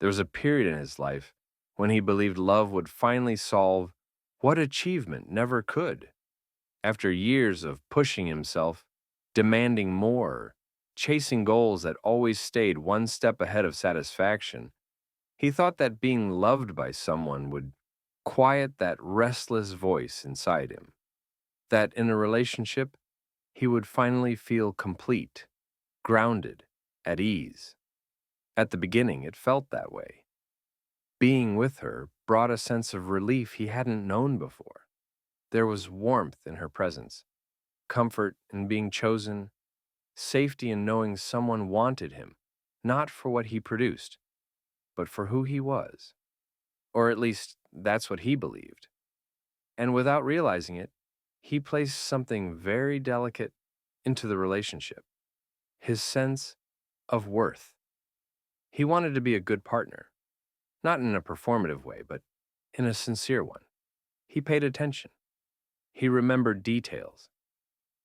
There was a period in his life when he believed love would finally solve what achievement never could. After years of pushing himself, demanding more, chasing goals that always stayed one step ahead of satisfaction, he thought that being loved by someone would quiet that restless voice inside him, that in a relationship, he would finally feel complete, grounded, at ease. At the beginning, it felt that way. Being with her brought a sense of relief he hadn't known before. There was warmth in her presence, comfort in being chosen, safety in knowing someone wanted him, not for what he produced, but for who he was. Or at least, that's what he believed. And without realizing it, he placed something very delicate into the relationship: his sense of worth. He wanted to be a good partner, not in a performative way, but in a sincere one. He paid attention. He remembered details.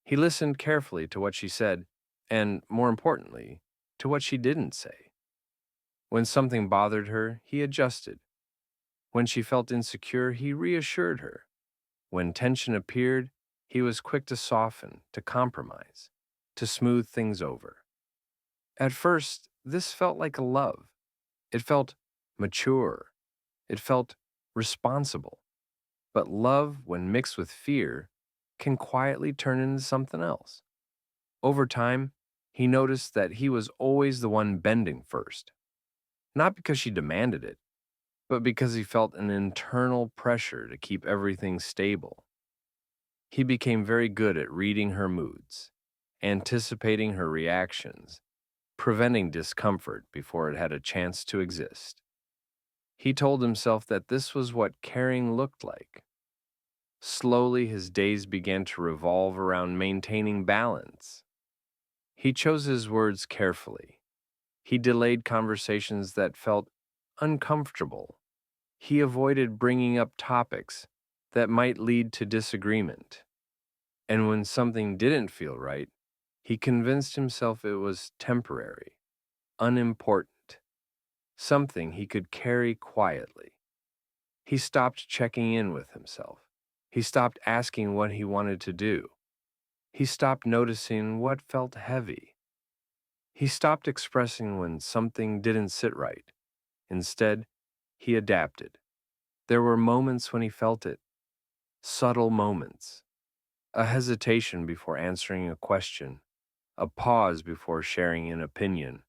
He listened carefully to what she said, and more importantly, to what she didn't say. When something bothered her, he adjusted. When she felt insecure, he reassured her. When tension appeared, he was quick to soften, to compromise, to smooth things over. At first, this felt like a love. It felt mature. It felt responsible. But love, when mixed with fear, can quietly turn into something else. Over time, he noticed that he was always the one bending first, not because she demanded it, but because he felt an internal pressure to keep everything stable. He became very good at reading her moods, anticipating her reactions, preventing discomfort before it had a chance to exist. He told himself that this was what caring looked like. Slowly, his days began to revolve around maintaining balance. He chose his words carefully. He delayed conversations that felt uncomfortable. He avoided bringing up topics that might lead to disagreement. And when something didn't feel right, he convinced himself it was temporary, unimportant, something he could carry quietly. He stopped checking in with himself. He stopped asking what he wanted to do. He stopped noticing what felt heavy. He stopped expressing when something didn't sit right. Instead, he adapted. There were moments when he felt it, subtle moments, a hesitation before answering a question, a pause before sharing an opinion,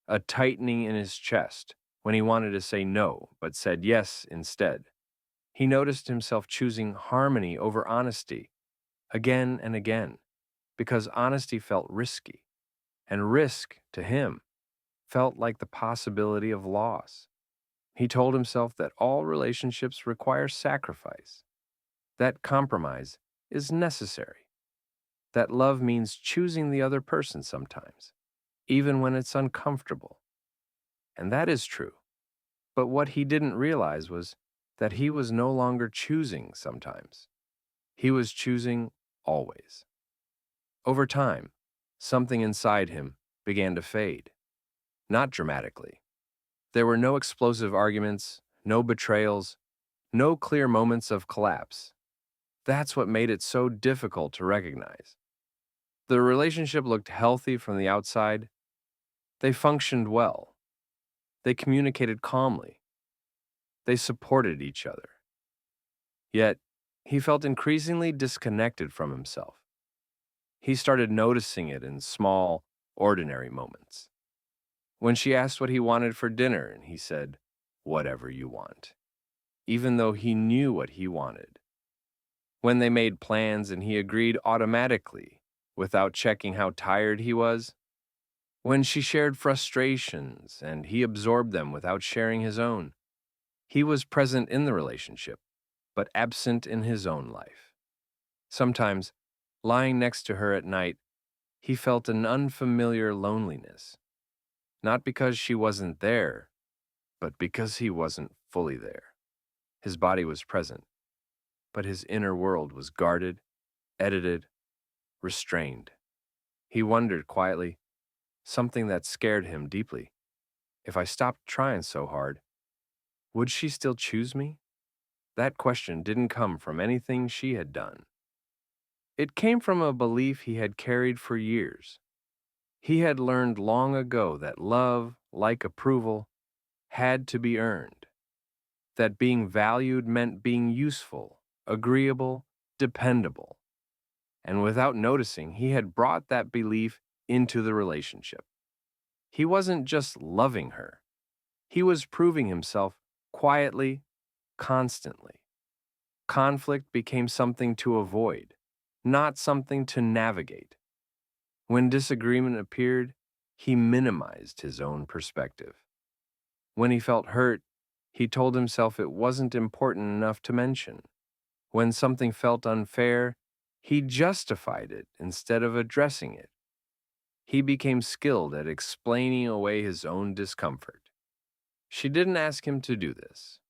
a tightening in his chest when he wanted to say no but said yes instead. He noticed himself choosing harmony over honesty again and again because honesty felt risky, and risk to him felt like the possibility of loss. He told himself that all relationships require sacrifice, that compromise is necessary, that love means choosing the other person sometimes, even when it's uncomfortable. And that is true. But what he didn't realize was that he was no longer choosing sometimes. He was choosing always. Over time, something inside him began to fade, not dramatically. There were no explosive arguments, no betrayals, no clear moments of collapse. That's what made it so difficult to recognize. The relationship looked healthy from the outside. They functioned well. They communicated calmly. They supported each other. Yet, he felt increasingly disconnected from himself. He started noticing it in small, ordinary moments. When she asked what he wanted for dinner, and he said, "Whatever you want," even though he knew what he wanted. When they made plans and he agreed automatically, without checking how tired he was. When she shared frustrations and he absorbed them without sharing his own. He was present in the relationship, but absent in his own life. Sometimes, lying next to her at night, he felt an unfamiliar loneliness, not because she wasn't there, but because he wasn't fully there. His body was present, but his inner world was guarded, edited, restrained. He wondered quietly, something that scared him deeply. If I stopped trying so hard, would she still choose me? That question didn't come from anything she had done. It came from a belief he had carried for years. He had learned long ago that love, like approval, had to be earned, that being valued meant being useful, agreeable, dependable. And without noticing, he had brought that belief into the relationship. He wasn't just loving her, he was proving himself quietly, constantly. Conflict became something to avoid, not something to navigate. When disagreement appeared, he minimized his own perspective. When he felt hurt, he told himself it wasn't important enough to mention. When something felt unfair, he justified it instead of addressing it. He became skilled at explaining away his own discomfort. She didn't ask him to do this,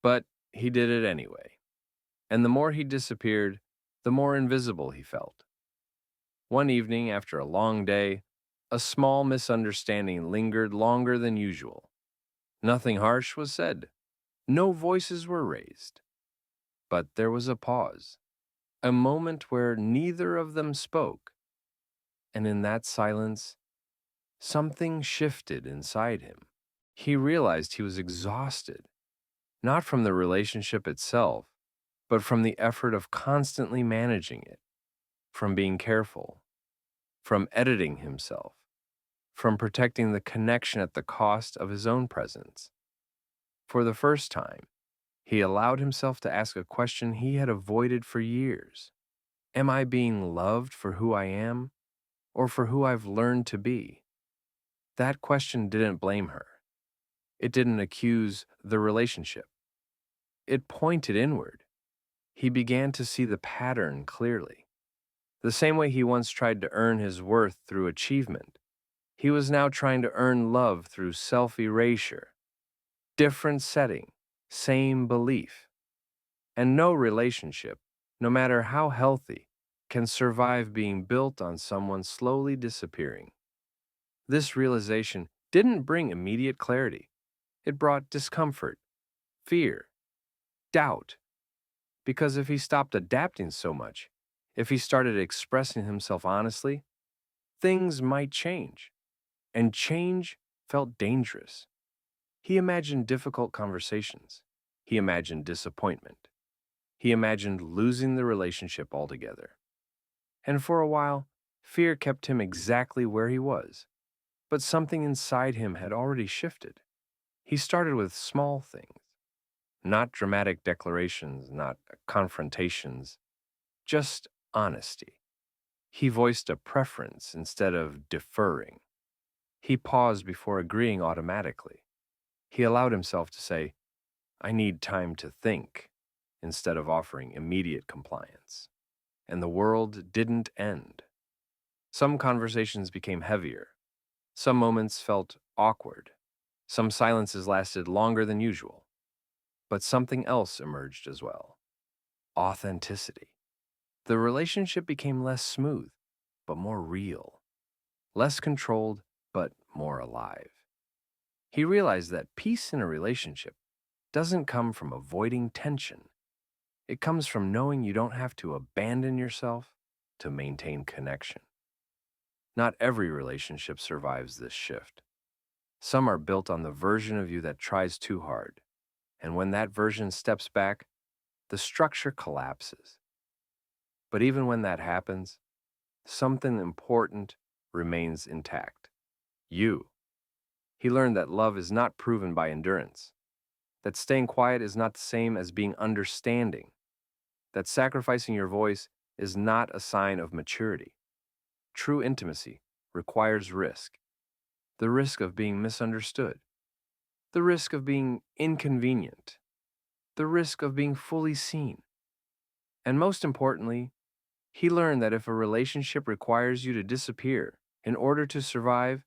but he did it anyway. And the more he disappeared, the more invisible he felt. One evening, after a long day, a small misunderstanding lingered longer than usual. Nothing harsh was said. No voices were raised. But there was a pause, a moment where neither of them spoke. And in that silence, something shifted inside him. He realized he was exhausted, not from the relationship itself, but from the effort of constantly managing it, from being careful, from editing himself, from protecting the connection at the cost of his own presence. For the first time, he allowed himself to ask a question he had avoided for years. Am I being loved for who I am, or for who I've learned to be? That question didn't blame her. It didn't accuse the relationship. It pointed inward. He began to see the pattern clearly. The same way he once tried to earn his worth through achievement, he was now trying to earn love through self-erasure. Different setting, same belief. And no relationship, no matter how healthy, can survive being built on someone slowly disappearing. This realization didn't bring immediate clarity. It brought discomfort, fear, doubt. Because if he stopped adapting so much, if he started expressing himself honestly, things might change. And change felt dangerous. He imagined difficult conversations. He imagined disappointment. He imagined losing the relationship altogether. And for a while, fear kept him exactly where he was. But something inside him had already shifted. He started with small things, not dramatic declarations, not confrontations, just honesty. He voiced a preference instead of deferring. He paused before agreeing automatically. He allowed himself to say, I need time to think, instead of offering immediate compliance. And the world didn't end. Some conversations became heavier. Some moments felt awkward. Some silences lasted longer than usual. But something else emerged as well: authenticity. The relationship became less smooth, but more real. Less controlled, but more alive. He realized that peace in a relationship doesn't come from avoiding tension. It comes from knowing you don't have to abandon yourself to maintain connection. Not every relationship survives this shift. Some are built on the version of you that tries too hard, and when that version steps back, the structure collapses. But even when that happens, something important remains intact. You. He learned that love is not proven by endurance, that staying quiet is not the same as being understanding, that sacrificing your voice is not a sign of maturity. True intimacy requires risk: the risk of being misunderstood, the risk of being inconvenient, the risk of being fully seen. And most importantly, he learned that if a relationship requires you to disappear in order to survive,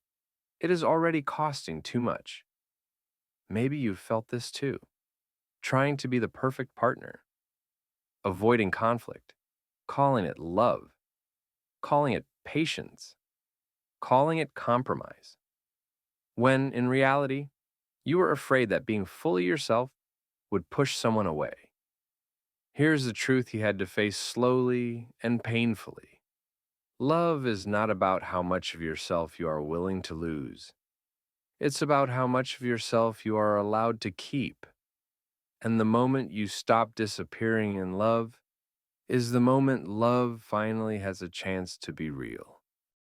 it is already costing too much. Maybe you've felt this too, trying to be the perfect partner, avoiding conflict, calling it love, calling it patience, calling it compromise, when in reality, You were afraid that being fully yourself would push someone away. Here's the truth he had to face slowly and painfully. Love is not about how much of yourself you are willing to lose. It's about how much of yourself you are allowed to keep. And the moment you stop disappearing in love is the moment love finally has a chance to be real.